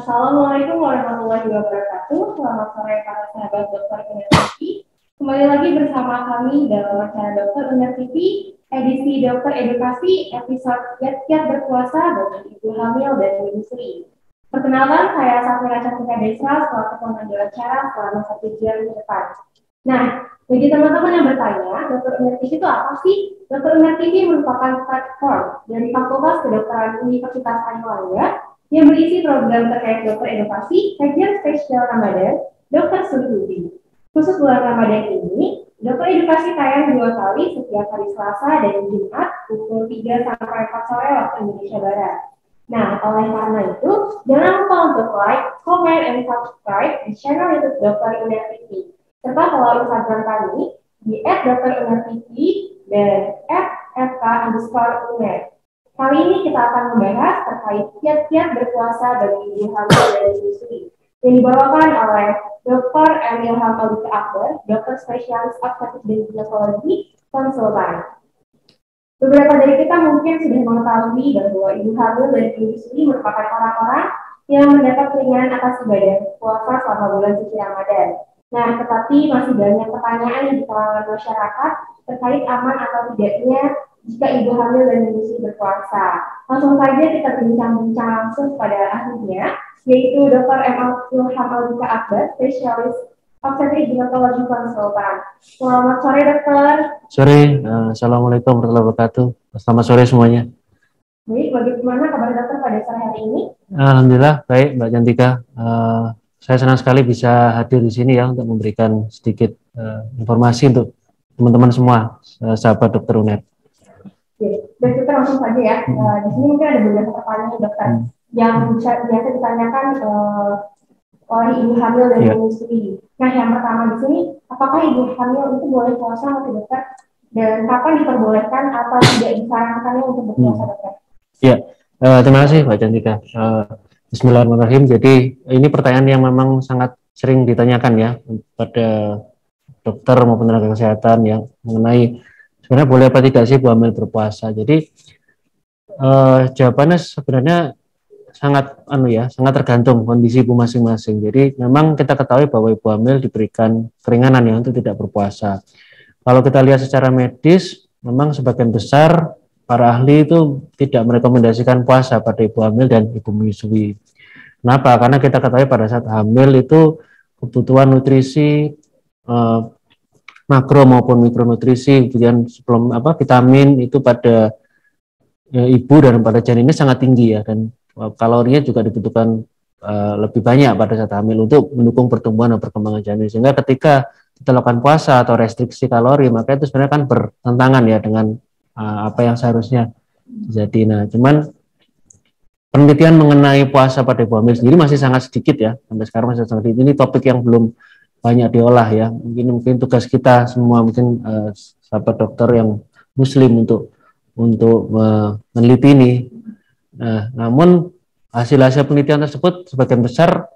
Assalamualaikum warahmatullahi wabarakatuh. Selamat sore para sahabat dokter Uner TV. Kembali lagi bersama kami dalam acara Dokter Uner TV, edisi Dokter Edukasi, episode Kiat-Kiat Berpuasa bagi Ibu Hamil dan Menyusui. Perkenalkan, saya Safira Cantika Desra, selaku pemandu acara selama 1 jam ke depan. Nah, bagi teman-teman yang bertanya, Dokter Uner TV itu apa sih? Dokter Uner TV merupakan platform dari Fakultas Kedokteran Universitas Airlangga yang berisi program terkait dokter edukasi, kajian spesial Ramadan, dokter studi. Khusus bulan Ramadan ini, dokter edukasi tayang 2 kali setiap hari Selasa dan Jumat pukul 3 sampai 4 sore waktu Indonesia Barat. Nah, oleh karena itu, jangan lupa untuk like, comment, and subscribe di channel YouTube Dokter Uner TV, serta follow Instagram kami di @dokterunertv dan @fk_uner. Kali ini kita akan membahas terkait kiat-kiat berpuasa bagi ibu hamil dan menyusui yang dibawakan oleh Dr. Emil Hamadika Akbar, dokter spesialis obstetrik dan ginekologi, konsultan. Beberapa dari kita mungkin sudah mengetahui bahwa ibu hamil dan menyusui merupakan orang-orang yang mendapat keringanan atas ibadah puasa selama bulan suci Ramadan. Nah, tetapi masih banyak pertanyaan di kalangan masyarakat terkait aman atau tidaknya jika ibu hamil dan menyusui berpuasa. Langsung saja kita bincang-bincang langsung pada ahlinya, yaitu Dr. Emil Hamadika Akbar, spesialis obstetrik ginekologi konsultan. Selamat sore, dokter. Sore, assalamualaikum warahmatullahi wabarakatuh. Selamat sore semuanya. Baik, bagaimana kabar dokter pada sore hari ini? Alhamdulillah baik, Mbak Cantika. Saya senang sekali bisa hadir di sini ya untuk memberikan sedikit informasi untuk teman-teman semua, sahabat dokter UNER. Dan kita langsung saja ya. Di sini mungkin ada beberapa pertanyaan dokter yang biasa ditanyakan oleh ibu hamil dan menyusui. Nah, yang pertama di sini, apakah ibu hamil itu boleh puasa atau dokter? Dan kapan diperbolehkan atau tidak disarankannya untuk berpuasa, dokter? Ya, terima kasih Mbak Cantika. Bismillahirrahmanirrahim. Jadi ini pertanyaan yang memang sangat sering ditanyakan ya pada dokter maupun tenaga kesehatan yang mengenai sebenarnya boleh apa tidak sih ibu hamil berpuasa. Jadi jawabannya sebenarnya sangat sangat tergantung kondisi ibu masing-masing. Jadi memang kita ketahui bahwa ibu hamil diberikan keringanan ya untuk tidak berpuasa. Kalau kita lihat secara medis, memang sebagian besar para ahli itu tidak merekomendasikan puasa pada ibu hamil dan ibu menyusui. Kenapa? Karena kita ketahui pada saat hamil itu kebutuhan nutrisi makro maupun mikronutrisi, kemudian suplemen vitamin itu pada ibu dan pada janinnya sangat tinggi ya, dan kalorinya juga dibutuhkan lebih banyak pada saat hamil untuk mendukung pertumbuhan dan perkembangan janin. Sehingga ketika kita lakukan puasa atau restriksi kalori, maka itu sebenarnya kan bertentangan ya dengan apa yang seharusnya jadi. Nah, cuman penelitian mengenai puasa pada ibu hamil sendiri masih sangat sedikit ya, sampai sekarang masih sangat sedikit. Ini topik yang belum banyak diolah ya. Mungkin tugas kita semua, mungkin sahabat dokter yang muslim untuk meneliti ini. Nah, namun hasil-hasil penelitian tersebut sebagian besar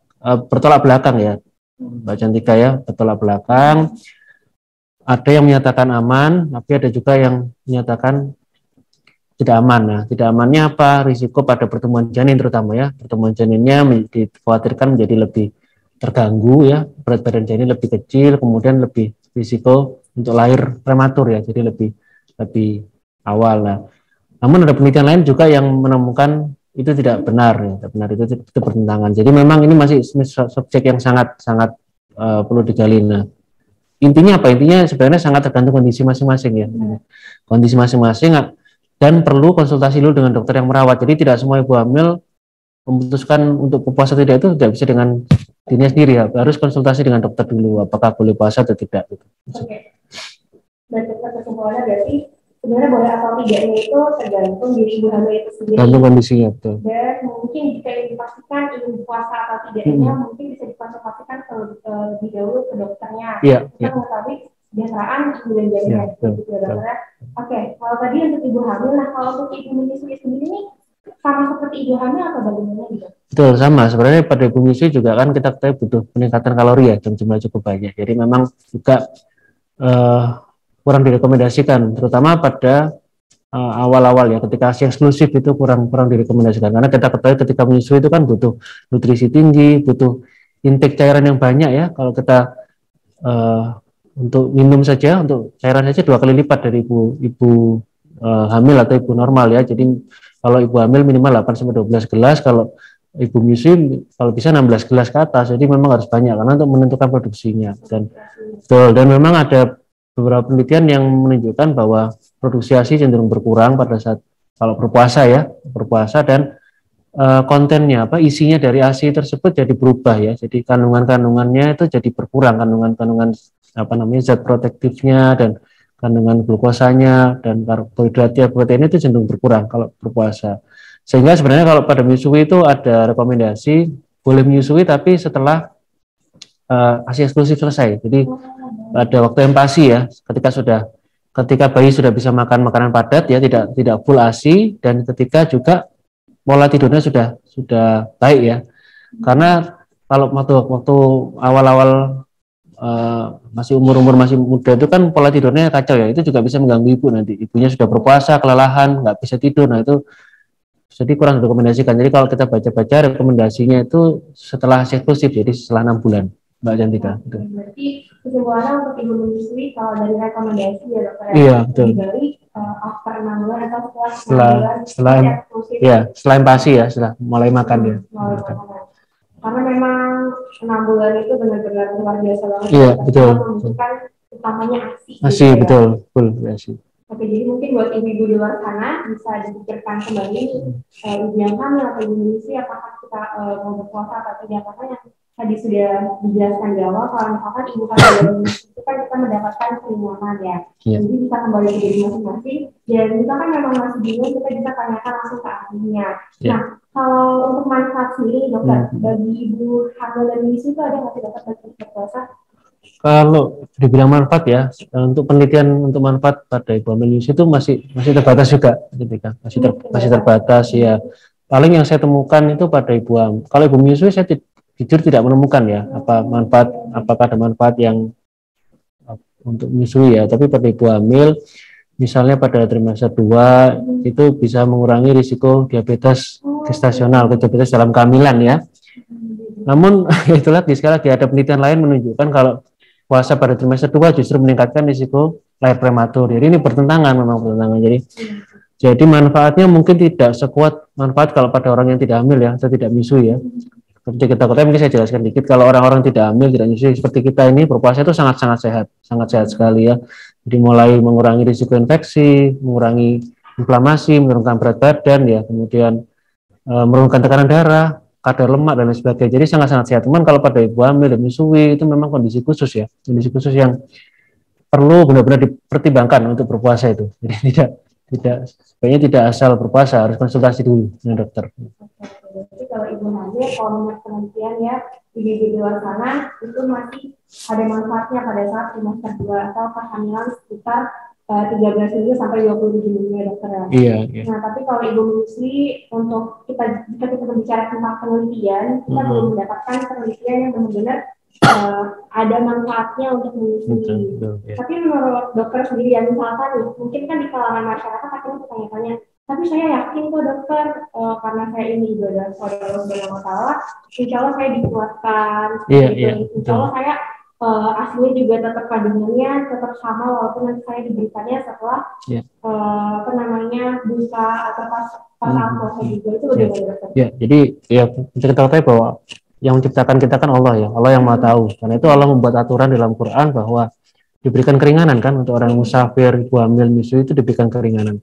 bertolak belakang ya, Mbak Cantika ya, bertolak belakang. Ada yang menyatakan aman, tapi ada juga yang menyatakan tidak aman. Nah, tidak amannya apa? Risiko pada pertumbuhan janin terutama ya. Pertumbuhan janinnya dikhawatirkan menjadi lebih terganggu ya, berat badan janin lebih kecil, kemudian lebih risiko untuk lahir prematur ya, jadi lebih awal. Nah, namun ada penelitian lain juga yang menemukan itu tidak benar ya, tidak benar, itu bertentangan. Jadi memang ini masih subjek yang sangat perlu digali. Nah, intinya apa? Intinya sebenarnya sangat tergantung kondisi masing-masing ya, kondisi masing-masing, dan perlu konsultasi dulu dengan dokter yang merawat. Jadi tidak semua ibu hamil memutuskan untuk berpuasa tidak, itu tidak bisa dengan dirinya sendiri ya, harus konsultasi dengan dokter dulu apakah boleh puasa atau tidak gitu. Oke. Dan kesimpulannya berarti sebenarnya boleh atau tidaknya itu tergantung diri ibu hamil itu sendiri. Tergantung kondisinya, betul. Dan mungkin jika ingin dipastikan ingin puasa atau tidaknya, mungkin bisa dikonsultasikan terlebih dahulu ke dokternya. Iya. Kita mengetahui kesejahteraan ibu dan janinnya. Oke. Kalau tadi untuk ibu hamil, nah kalau untuk ibu menyusui sendiri nih sama seperti ibu hamil atau bagaimana gitu? Betul, sama. Sebenarnya pada ibu menyusui juga kan kita butuh peningkatan kalori ya, dan jumlah cukup banyak. Jadi memang juga kurang direkomendasikan, terutama pada awal-awal ya, ketika ASI eksklusif itu kurang direkomendasikan karena kita ketahui ketika menyusui itu kan butuh nutrisi tinggi, butuh intake cairan yang banyak ya. Kalau kita untuk minum saja, untuk cairan saja 2 kali lipat dari ibu hamil atau ibu normal ya. Jadi kalau ibu hamil minimal 8 sampai 12 gelas, kalau ibu menyusui kalau bisa 16 gelas ke atas. Jadi memang harus banyak karena untuk menentukan produksinya. Dan memang ada beberapa penelitian yang menunjukkan bahwa produksi ASI cenderung berkurang pada saat kalau berpuasa dan kontennya isinya dari ASI tersebut jadi berubah ya. Jadi kandungannya itu jadi berkurang, kandungan zat protektifnya dan kandungan glukosanya dan karbohidratnya, proteinnya itu cenderung berkurang kalau berpuasa. Sehingga sebenarnya kalau pada menyusui itu ada rekomendasi boleh menyusui tapi setelah ASI eksklusif selesai. Jadi ada waktu empasi ya, ketika bayi sudah bisa makan makanan padat ya, tidak full ASI, dan ketika juga pola tidurnya sudah baik ya. Karena kalau waktu awal-awal masih umur masih muda itu kan pola tidurnya kacau ya, itu juga bisa mengganggu ibu nanti. Ibunya sudah berpuasa, kelelahan, nggak bisa tidur, nah itu jadi kurang direkomendasikan. Jadi kalau kita baca-baca rekomendasinya itu setelah ASI eksklusif, jadi setelah 6 bulan. Mbak Jantika. Berarti kesimpulannya untuk ibu menyusui kalau dari rekomendasi ya dokter ya. Iya betul. Dari after 6 bulan atau setelah setelah empasi ya, setelah mulai makan ya. Karena memang 6 bulan itu benar-benar luar biasa banget. Iya betul. Menunjukkan utamanya ASI. ASI gitu betul, full ASI. Oke, jadi mungkin buat ibu-ibu di luar sana bisa dipikirkan kembali ibu yang hamil atau ibu menyusui apakah kita mau berpuasa atau tidak, karena yang tadi sudah dijelaskan di awal kalau misalkan ibu hamil itu kan kita mendapatkan keringanan ya. Jadi bisa kembali ke diri masing-masing dan kita kan memang masih bingung, kita bisa tanyakan langsung ke ahlinya. Nah, kalau untuk manfaat sendiri dokter bagi ibu hamil dan menyusui itu ada nggak sih dokter bagi berpuasa? Kalau dibilang manfaat ya, untuk penelitian untuk manfaat pada ibu hamil menyusui itu masih terbatas juga, ketika masih terbatas ya. Paling yang saya temukan itu pada ibu hamil. Kalau ibu menyusui saya jujur tidak menemukan ya apakah ada manfaat yang untuk menyusui ya. Tapi pada ibu hamil, misalnya pada trimester 2 itu bisa mengurangi risiko diabetes gestasional, diabetes dalam kehamilan ya. Namun itulah sekali lagi ada penelitian lain menunjukkan kalau puasa pada trimester 2 justru meningkatkan risiko lahir prematur. Jadi ini bertentangan. Jadi manfaatnya mungkin tidak sekuat manfaat kalau pada orang yang tidak hamil ya atau tidak menyusui ya. Seperti kita ketahui, mungkin saya jelaskan dikit, kalau orang-orang tidak hamil, tidak menyusui seperti kita ini berpuasa itu sangat sehat sekali ya. Jadi mulai mengurangi risiko infeksi, mengurangi inflamasi, menurunkan berat badan ya, kemudian menurunkan tekanan darah, kadar lemak dan lain sebagainya. Jadi sangat sehat. Cuman kalau pada ibu hamil dan menyusui itu memang kondisi khusus ya, kondisi khusus yang perlu benar-benar dipertimbangkan untuk berpuasa itu. Jadi sebaiknya tidak asal berpuasa, harus konsultasi dulu dengan dokter. Jadi kalau ibu hamil, kalau menurut penelitian ya, ibu-ibu di luar sana itu masih ada manfaatnya pada saat trimester 2 atau kehamilan sekitar 13 minggu sampai 27 minggu ya dokter ya. Iya. Nah tapi kalau ibu menyusui, untuk jika kita berbicara tentang penelitian, kita belum mendapatkan penelitian yang benar-benar ada manfaatnya untuk menyusui. Tapi menurut dokter sendiri ya, misalkan mungkin kan di kalangan masyarakat akhirnya bertanya-tanya, tapi saya yakin kok dokter, karena saya ini juga adalah saudara masalah, insya Allah saya dikuatkan, insya Allah saya aslinya juga tetap kandungannya tetap sama walaupun nanti saya diberikannya setelah busa atau pas puasa juga, itu bagaimana dokter? Ya, jadi ya kita ketahui bahwa yang menciptakan kita kan Allah ya, Allah yang Maha Tahu. Karena itu Allah membuat aturan dalam Quran bahwa diberikan keringanan kan untuk orang musafir, ibu hamil, menyusui itu diberikan keringanan.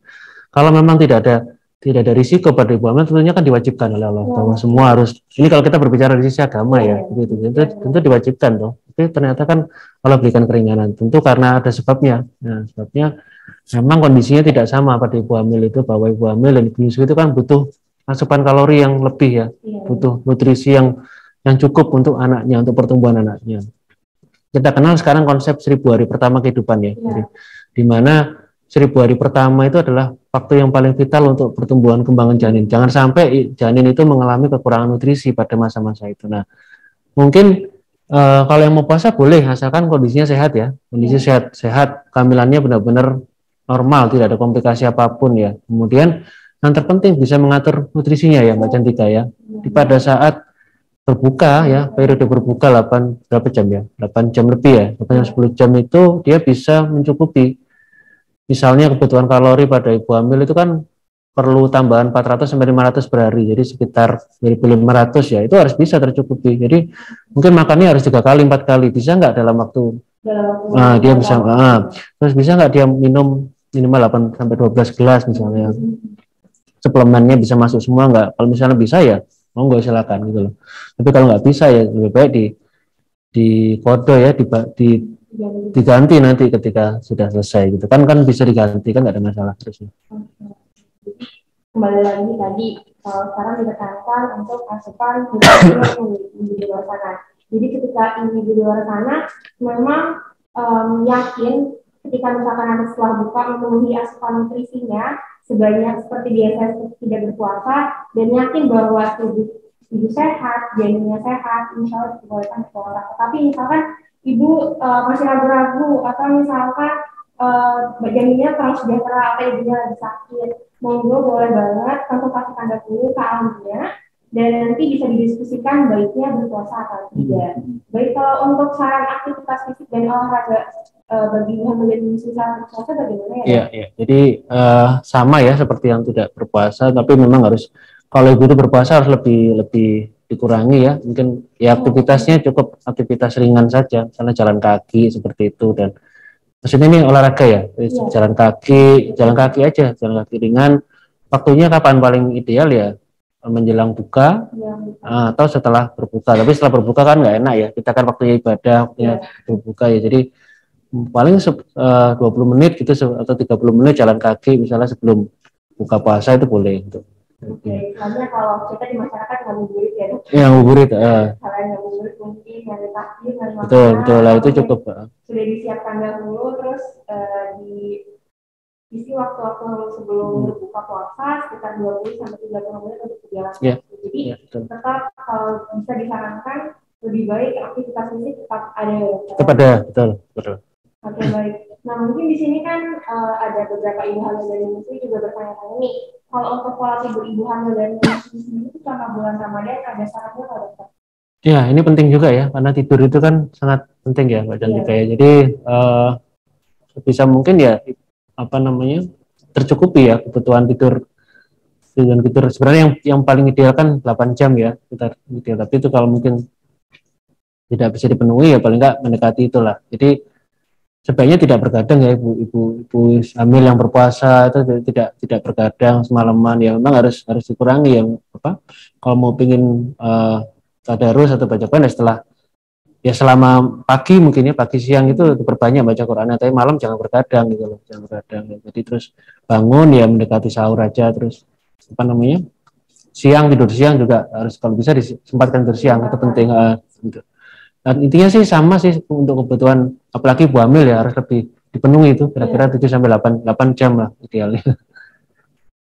Kalau memang tidak ada risiko pada ibu hamil, tentunya kan diwajibkan oleh Allah bahwa semua harus. Ini kalau kita berbicara dari sisi agama ya, gitu. Tentu diwajibkan toh. Tapi ternyata kan Allah berikan keringanan. Tentu karena ada sebabnya. Nah, sebabnya memang kondisinya tidak sama pada ibu hamil itu, bahwa ibu hamil dan ibu menyusui itu kan butuh asupan kalori yang lebih ya, butuh nutrisi yang cukup untuk anaknya, untuk pertumbuhan anaknya. Kita kenal sekarang konsep 1000 hari pertama kehidupan ya. Jadi, di mana 1000 hari pertama itu adalah waktu yang paling vital untuk pertumbuhan kembangan janin. Jangan sampai janin itu mengalami kekurangan nutrisi pada masa-masa itu. Nah, mungkin kalau yang mau puasa boleh, asalkan kondisinya sehat ya. Kondisi sehat, kehamilannya benar-benar normal, tidak ada komplikasi apapun ya. Kemudian yang terpenting bisa mengatur nutrisinya ya Mbak Cantika ya. Pada saat berbuka ya, periode berbuka 8 berapa jam ya? 8 jam lebih ya, 8 jam 10 jam itu dia bisa mencukupi. Misalnya kebutuhan kalori pada ibu hamil itu kan perlu tambahan 400 sampai 500 per hari, jadi sekitar 1.500 ya, itu harus bisa tercukupi. Jadi mungkin makannya harus 3 kali 4 kali, bisa nggak dalam waktu dia bisa terus bisa nggak dia minum minimal 8 sampai 12 gelas misalnya, suplemennya bisa masuk semua nggak? Kalau misalnya bisa ya mau nggak silakan gitu loh, tapi kalau nggak bisa ya lebih baik di kode ya, diganti nanti ketika sudah selesai gitu kan bisa diganti kan, nggak ada masalah terus. Kembali lagi tadi, sekarang ditekankan untuk asupan di luar sana. Jadi ketika ini di luar sana, memang yakin ketika misalkan nanti setelah buka memenuhi asupan nutrisinya sebanyak seperti biasa tidak berpuasa, dan yakin bahwa tubuh ibu sehat, janinnya sehat, insya Allah dibolehkan berpuasa. Tapi misalkan ibu masih ragu-ragu atau misalkan janinnya kurang sejahtera atau ibunya lagi sakit, monggo boleh banget konsultasikan dulu ke ahlinya dan nanti bisa didiskusikan baiknya berpuasa atau tidak. Baik, kalau untuk saran aktivitas fisik dan olahraga bagi yang menjadi saran berpuasa bagaimana ya? Iya. Jadi sama ya seperti yang tidak berpuasa, tapi memang harus, kalau ibu itu berpuasa harus lebih dikurangi ya. Mungkin ya aktivitasnya cukup aktivitas ringan saja, misalnya jalan kaki seperti itu, dan maksudnya ini olahraga ya, jalan kaki aja, jalan kaki ringan. Waktunya kapan paling ideal ya? Menjelang buka atau setelah berbuka. Tapi setelah berbuka kan nggak enak ya, kita kan waktunya ibadah, waktunya berbuka ya. Jadi paling 20 menit gitu atau 30 menit jalan kaki misalnya sebelum buka puasa itu boleh untuk. Oke, soalnya kalau kita di masyarakat ngabuburit ya. Ngabuburit. Kalian ngabuburit mungkin nyari takjil, nyari makanan. Betul lah, itu cukup. Sudah disiapkan dahulu, terus isi waktu-waktu sebelum berbuka puasa sekitar 20 sampai 30 menit untuk berjalan. Jadi tetap kalau bisa disarankan lebih baik aktivitas fisik tetap ada. Betul. Oke, baik. Nah, mungkin di sini kan ada beberapa ibu hamil dan menyusui juga bertanya-tanya nih, kalau untuk pola tidur ibu hamil dan menyusui itu selama bulan Ramadan ada sarannya nggak, dokter? Ya, ini penting juga ya, karena tidur itu kan sangat penting ya, Mbak Cantika ya. Jadi bisa mungkin ya tercukupi ya kebutuhan tidur sebenarnya yang paling ideal kan 8 jam ya kita ideal, tapi itu kalau mungkin tidak bisa dipenuhi ya paling nggak mendekati itulah. Jadi sebaiknya tidak bergadang ya ibu hamil yang berpuasa itu tidak bergadang semalaman ya, memang harus dikurangi yang kalau mau pingin tadarus atau baca Quran setelah ya selama pagi mungkin ya, pagi siang itu diperbanyak baca Quran, tapi malam jangan bergadang gitu loh, jangan bergadang ya. Jadi terus bangun ya mendekati sahur aja, terus siang tidur siang juga harus, kalau bisa disempatkan tidur siang, itu penting gitu. Dan intinya sih sama sih untuk kebutuhan, apalagi ibu hamil ya harus lebih dipenuhi itu kira-kira 7 sampai 8 jam lah idealnya.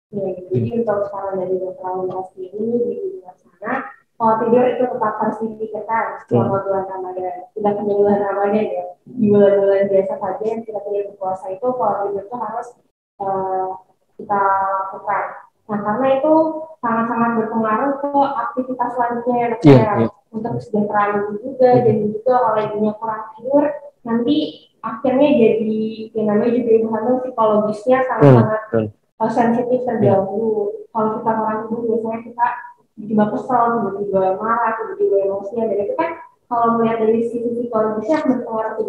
Ya, jadi untuk saran dari dokter Alwi ini di luar sana, kalau tidur itu tetap harus dipikirkan selama bulan Ramadan. Tidak hanya bulan Ramadan ya, di bulan-bulan biasa saja yang kita tidak berpuasa itu kalau tidur itu harus kita lakukan. Nah, karena itu sangat-sangat berpengaruh ke aktivitas selanjutnya ya, untuk kesejahteraan ibu juga, dan juga kalau ibunya kurang tidur, nanti akhirnya jadi yang namanya juga ibu hamil psikologisnya sangat-sangat sensitif terganggu. Kalau kita kurang tidur biasanya kita tiba-tiba kesel, tiba-tiba marah, tiba-tiba emosi, dan itu kan kalau melihat dari sisi psikologisnya berpengaruh ke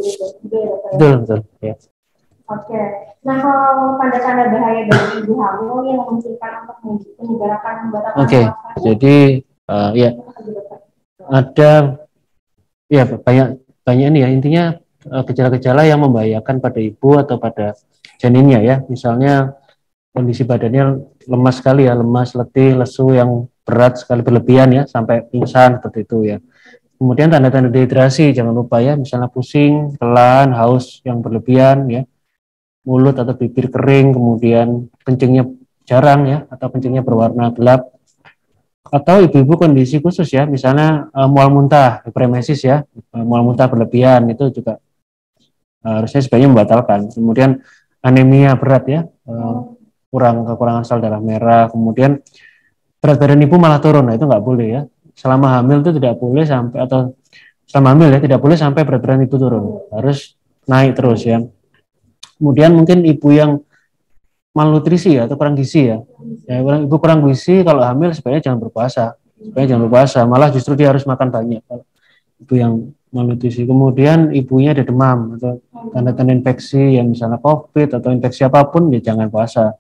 juga ya, dokter. Betul ya. Oke. Nah, kalau tanda-tanda bahaya dari ibu hamil yang memungkinkan untuk menyebabkan pembatasan puasa. Jadi ya ada ya banyak nih ya, intinya gejala-gejala yang membahayakan pada ibu atau pada janinnya ya. Misalnya kondisi badannya lemas sekali ya, lemas, letih, lesu yang berat sekali, berlebihan ya, sampai pingsan seperti itu ya. Kemudian tanda-tanda dehidrasi jangan lupa ya, misalnya pusing, telan, haus yang berlebihan ya, mulut atau bibir kering, kemudian kencingnya jarang ya, atau kencingnya berwarna gelap, atau ibu-ibu kondisi khusus ya, misalnya mual muntah, hiperemesis ya, mual muntah berlebihan, itu juga harusnya sebaiknya membatalkan. Kemudian anemia berat ya, kekurangan sel darah merah, kemudian berat badan ibu malah turun. Nah itu nggak boleh ya. Selama hamil itu tidak boleh sampai, atau selama hamil ya tidak boleh sampai berat badan ibu turun, harus naik terus ya. Kemudian mungkin ibu yang malnutrisi ya atau kurang gizi ya, ibu kurang gizi kalau hamil sebaiknya jangan berpuasa, malah justru dia harus makan banyak kalau ibu yang malnutrisi. Kemudian ibunya ada demam atau tanda-tanda infeksi yang misalnya COVID atau infeksi apapun, ya jangan puasa.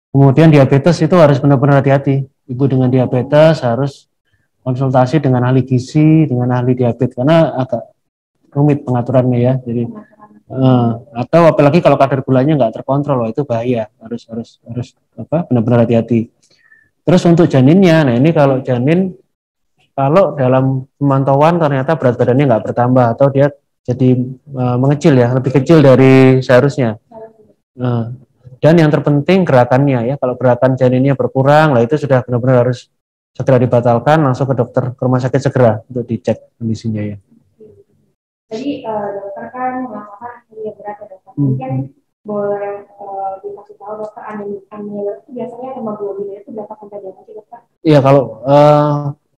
Kemudian diabetes itu harus benar-benar hati-hati. Ibu dengan diabetes harus konsultasi dengan ahli gizi, dengan ahli diabetes, karena agak rumit pengaturannya ya. Jadi atau apalagi kalau kadar gulanya nggak terkontrol, itu bahaya. Harus benar-benar hati-hati. Terus untuk janinnya, nah ini kalau janin, kalau dalam pemantauan ternyata berat badannya nggak bertambah atau dia jadi mengecil ya, lebih kecil dari seharusnya. Dan yang terpenting gerakannya ya, kalau gerakan janinnya berkurang, lah itu sudah benar-benar harus segera dibatalkan, langsung ke dokter, ke rumah sakit segera untuk dicek kondisinya ya. Jadi dokter kan melakukan anemia berat ya dokter. Mungkin boleh dikasih tahu dokter, anemia itu biasanya hemoglobinnya itu berapa sampai berapa sih dokter? Iya, kalau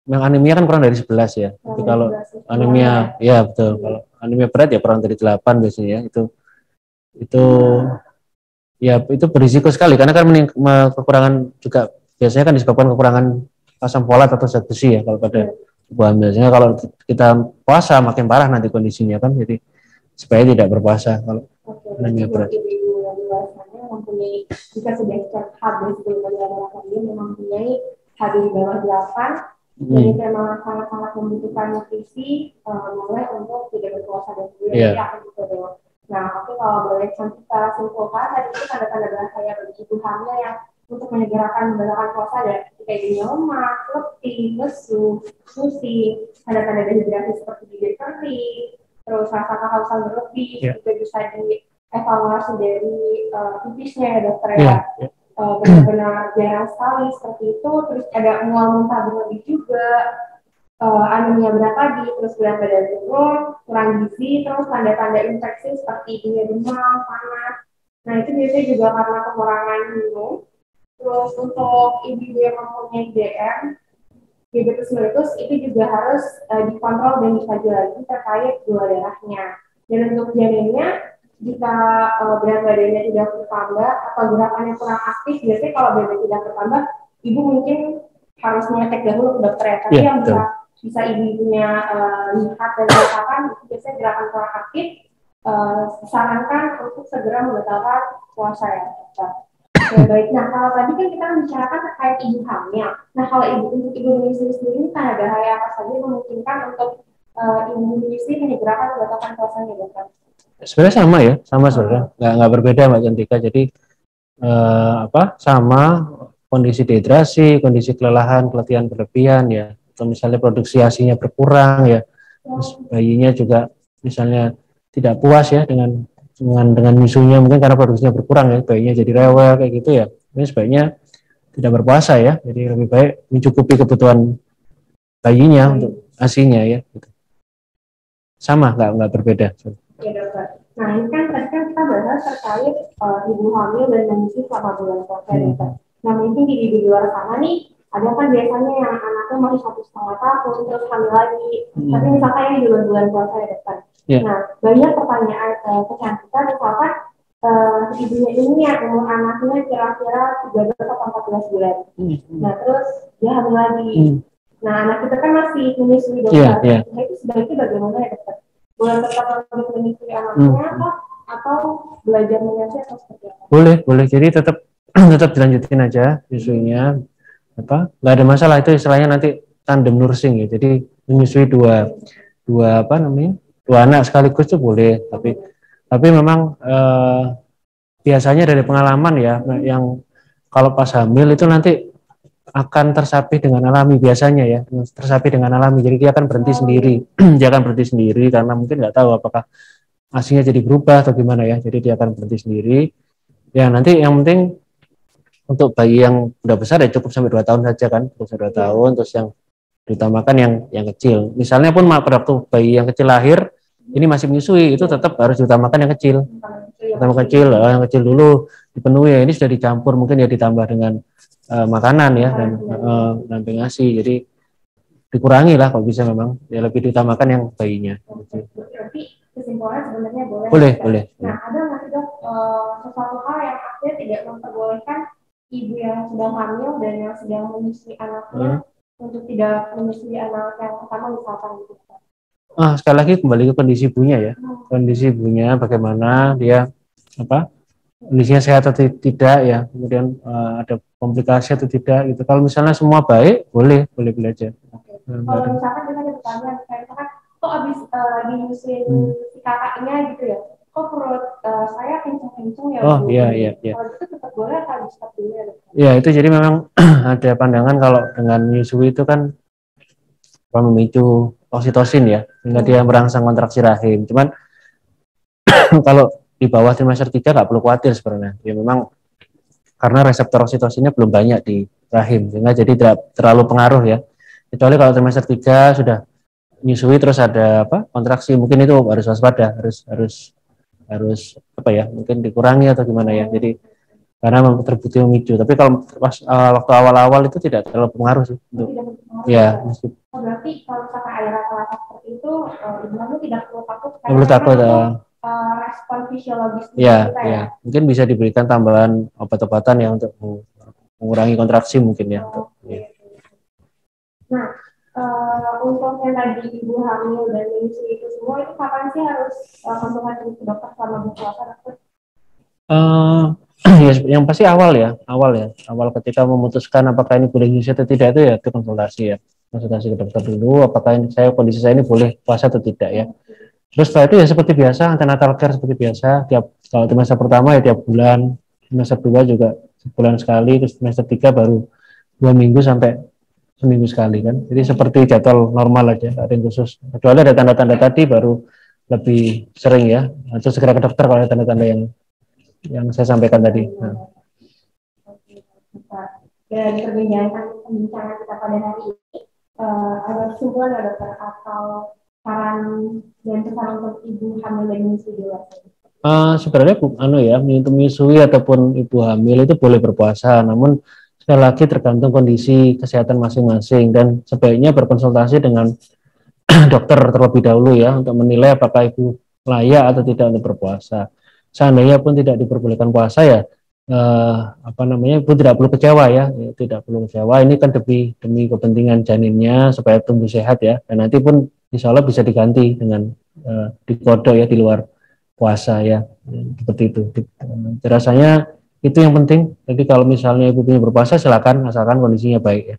yang anemia kan kurang dari 11 ya. Tapi kalau anemia ya betul. Kalau anemia berat ya kurang dari 8 biasanya ya. Itu ya itu berisiko sekali karena kan kekurangan juga biasanya kan disebabkan kekurangan asam folat atau zat besi ya kalau pada ibu hamil. Biasanya kalau kita puasa makin parah nanti kondisinya kan, jadi supaya tidak berpuasa kalau anemia berat. Ibu yang dewasanya mempunyai, jika sudah cek HB sebelum berdarah dia memang mempunyai HB di bawah 8, jadi memang sangat-sangat membutuhkan nutrisi mulai untuk tidak berpuasa dan kemudian akan gitu dong. Nah, tapi kalau boleh kita simpulkan, tadi itu tanda-tanda bahaya bagi ibu hamil yang untuk menyegerakan membatalkan puasa ada kayak lemak, letih, lesu, pusing, tanda-tanda dehidrasi seperti bibir kering, terus rasa kehausan berlebih, juga bisa dievaluasi dari pipisnya ya dokter ya. Benar-benar jarang sekali seperti itu, terus ada mual muntah berlebih juga. Anemia berat tadi, terus berat badan turun, kurang gizi, terus tanda-tanda infeksi seperti demam, panas. Nah itu biasanya juga karena kekurangan minum. Terus untuk ibu yang mempunyai diabetes mellitus, itu juga harus dikontrol dan dikaji lagi terkait gula darahnya. Dan untuk janinnya, jika berat badannya tidak bertambah atau gerakannya kurang aktif, biasanya kalau berat tidak bertambah, ibu mungkin harus mengecek dahulu ke dokter ya. Tapi yang bisa ibu-ibunya lihat dan rasakan, biasanya gerakan kurang aktif, disarankan untuk segera membatalkan puasa ya dokter. Ya, baik. Nah kalau tadi kan kita membicarakan terkait ibu hamil. Nah kalau untuk ibu menyusui sendiri, tanda bahaya apa saja yang memungkinkan untuk ibu menyusui menyegerakan membatalkan puasanya dokter? Sebenarnya sama ya, sama sebenarnya, nggak berbeda Mbak Cantika. Jadi sama kondisi dehidrasi, kondisi kelelahan, keletihan berlebihan ya, atau misalnya produksi ASI-nya berkurang ya, terus bayinya juga misalnya tidak puas ya dengan menyusunya, mungkin karena produksinya berkurang ya, bayinya jadi rewel kayak gitu ya. Ini sebaiknya tidak berpuasa ya, jadi lebih baik mencukupi kebutuhan bayinya untuk ASI-nya ya. Gitu. Sama, nggak berbeda. Ya dokter. Nah ini kan tadi kan kita bahas terkait ibu hamil dan menyusui selama bulan puasa dokter. Nah mungkin di ibu di luar sana nih, ada kan biasanya yang anaknya masih 1,5 tahun terus hamil lagi, tapi misalkan ini di bulan puasa ya dokter. Nah banyak pertanyaan kecantikan misalkan ibunya ini yang umur anaknya kira-kira 13 atau 14 bulan. Nah terus dia hamil lagi. Nah anak kita kan masih menyusui dokter. Nah itu sebaiknya bagaimana ya dokter? Boleh tetap lanjut menyusui anaknya atau belajar menyusui atau seperti apa? Boleh. Jadi tetap dilanjutin aja menyusuinya. Nggak ada masalah, itu istilahnya nanti tandem nursing ya. Jadi menyusui dua anak sekaligus itu boleh. Tapi memang biasanya dari pengalaman ya, yang kalau pas hamil itu nanti akan tersapi dengan alami biasanya ya, jadi dia akan berhenti sendiri. Dia akan berhenti sendiri karena mungkin nggak tahu apakah ASI-nya jadi berubah atau gimana ya, jadi dia akan berhenti sendiri ya. Nanti yang penting untuk bayi yang udah besar ya cukup sampai 2 tahun saja kan, terus 2 tahun, terus yang diutamakan yang kecil. Misalnya pun pada waktu bayi yang kecil lahir ini masih menyusui, itu tetap harus diutamakan yang kecil. pertama kecil, yang kecil dulu dipenuhi ya, ini sudah dicampur mungkin ya ditambah dengan makanan ya dan pengasih, jadi dikurangi lah kalau bisa, memang ya lebih diutamakan yang bayinya. Berarti kesimpulannya sebenarnya boleh. Boleh. Nah, ada nggak sih dok sesuatu hal yang akhirnya tidak memperbolehkan ibu yang sedang hamil dan yang sedang menyusui anaknya untuk tidak menyusui anak yang pertama misalkan gitu? Sekali lagi kembali ke kondisi ibunya ya, kondisi ibunya bagaimana dia kondisinya sehat atau tidak ya, kemudian ada komplikasi atau tidak gitu. Kalau misalnya semua baik, boleh aja. Kalau misalkan kita ada pertanyaan, misalkan kok abis lagi nyusuin si kakaknya gitu ya, kok perut saya kenceng-kenceng ya? Iya. Kalau itu tetap boleh atau harus stop dulu ya? Ya itu jadi memang ada pandangan kalau dengan menyusui itu kan memicu oksitosin ya, sehingga dia merangsang kontraksi rahim. Cuman kalau di bawah trimester 3 nggak perlu khawatir sebenarnya. Ya memang karena reseptor oksitosinnya belum banyak di rahim, sehingga jadi tidak terlalu pengaruh ya. Kecuali kalau trimester 3 sudah menyusui terus ada kontraksi, mungkin itu harus waspada, harus mungkin dikurangi atau gimana ya. Jadi karena terbukti memicu. Tapi kalau waktu awal-awal itu tidak terlalu pengaruh sih. Ya. Berarti kalau misalkan ada rata-rata seperti itu, ibu hamil tidak perlu takut. Perlu takut. Respon fisiologis kita ya. Mungkin bisa diberikan tambahan obat-obatan yang untuk mengurangi kontraksi mungkin ya. Nah, untuk yang tadi ibu hamil dan menyusui itu semua, itu kapan sih harus konsultasi ke dokter selama berpuasa, dokter? Ya, yang pasti awal ketika memutuskan apakah ini boleh nyusui atau tidak itu ya itu konsultasi ke dokter dulu, apakah kondisi saya ini boleh puasa atau tidak ya. Terus setelah itu ya seperti biasa, antenatal care seperti biasa, kalau trimester pertama ya tiap bulan, trimester 2 juga sebulan sekali, terus trimester 3 baru 2 minggu sampai seminggu sekali kan. Jadi seperti jadwal normal aja, ada yang khusus. Kecuali ada tanda-tanda tadi baru lebih sering ya, atau segera ke dokter kalau ada tanda-tanda yang saya sampaikan tadi. Dan perbincangan kita pada hari ini, ada kesimpulan ya dokter atau saran dan pesan untuk ibu hamil dan menyusui dewasa? Sebenarnya untuk menyusui ataupun ibu hamil itu boleh berpuasa, namun sekali lagi tergantung kondisi kesehatan masing-masing dan sebaiknya berkonsultasi dengan dokter terlebih dahulu ya untuk menilai apakah ibu layak atau tidak untuk berpuasa. Seandainya pun tidak diperbolehkan puasa ya ibu tidak perlu kecewa ya, tidak perlu kecewa. Ini kan demi kepentingan janinnya supaya tumbuh sehat ya, dan nanti pun insya Allah bisa diganti dengan dikodok ya di luar puasa ya, seperti itu. Rasanya itu yang penting. Jadi kalau misalnya ibu punya berpuasa silakan, asalkan kondisinya baik ya.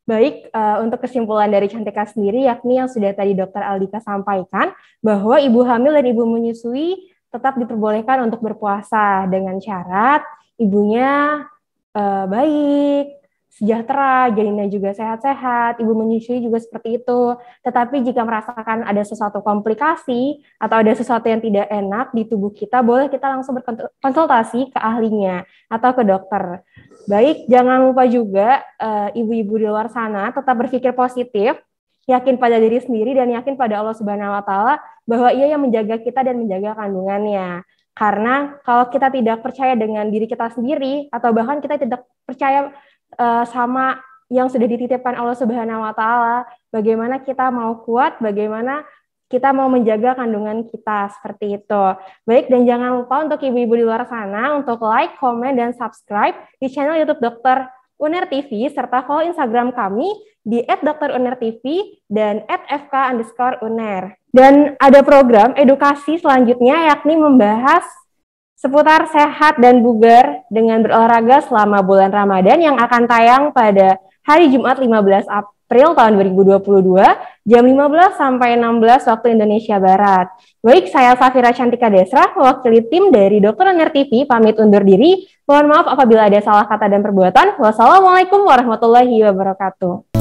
Baik, untuk kesimpulan dari Cantika sendiri yakni yang sudah tadi Dr. Aldika sampaikan bahwa ibu hamil dan ibu menyusui tetap diperbolehkan untuk berpuasa dengan syarat ibunya baik, sejahtera, janinnya juga sehat-sehat, ibu menyusui juga seperti itu. Tetapi jika merasakan ada sesuatu komplikasi atau ada sesuatu yang tidak enak di tubuh kita, boleh kita langsung berkonsultasi ke ahlinya atau ke dokter. Baik, jangan lupa juga ibu-ibu di luar sana tetap berpikir positif, yakin pada diri sendiri dan yakin pada Allah Subhanahu wa taala bahwa Ia yang menjaga kita dan menjaga kandungannya. Karena kalau kita tidak percaya dengan diri kita sendiri atau bahkan kita tidak percaya sama yang sudah dititipkan Allah Subhanahu wa taala, bagaimana kita mau kuat, bagaimana kita mau menjaga kandungan kita, seperti itu. Baik, dan jangan lupa untuk ibu-ibu di luar sana untuk like, komen, dan subscribe di channel YouTube Dr. Uner TV, serta follow Instagram kami di @drUnerTV dan @fk_uner. Dan ada program edukasi selanjutnya yakni membahas seputar sehat dan bugar dengan berolahraga selama bulan Ramadan yang akan tayang pada hari Jumat 15 April tahun 2022 jam 15 sampai 16 waktu Indonesia Barat. Baik, saya Safira Cantika Desra, mewakili tim dari Dr. Uner TV, pamit undur diri. Mohon maaf apabila ada salah kata dan perbuatan. Wassalamualaikum warahmatullahi wabarakatuh.